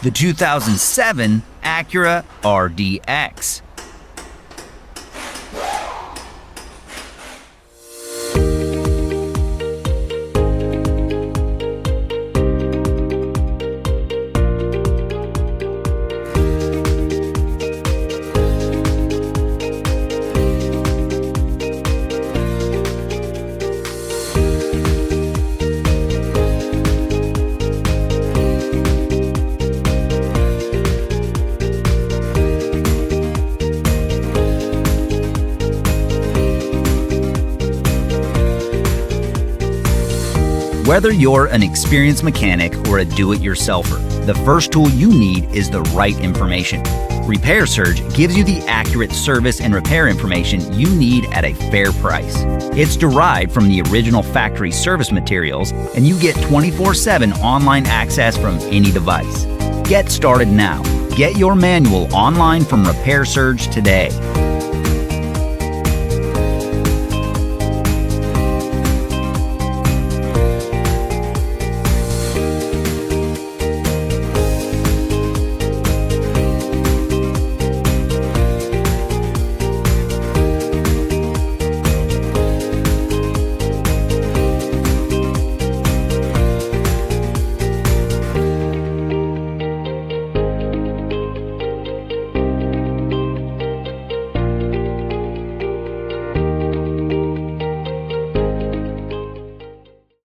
the 2007 Acura RDX. Whether you're an experienced mechanic or a do-it-yourselfer, the first tool you need is the right information. Repair Surge gives you the accurate service and repair information you need at a fair price. It's derived from the original factory service materials, and you get 24/7 online access from any device. Get started now. Get your manual online from Repair Surge today.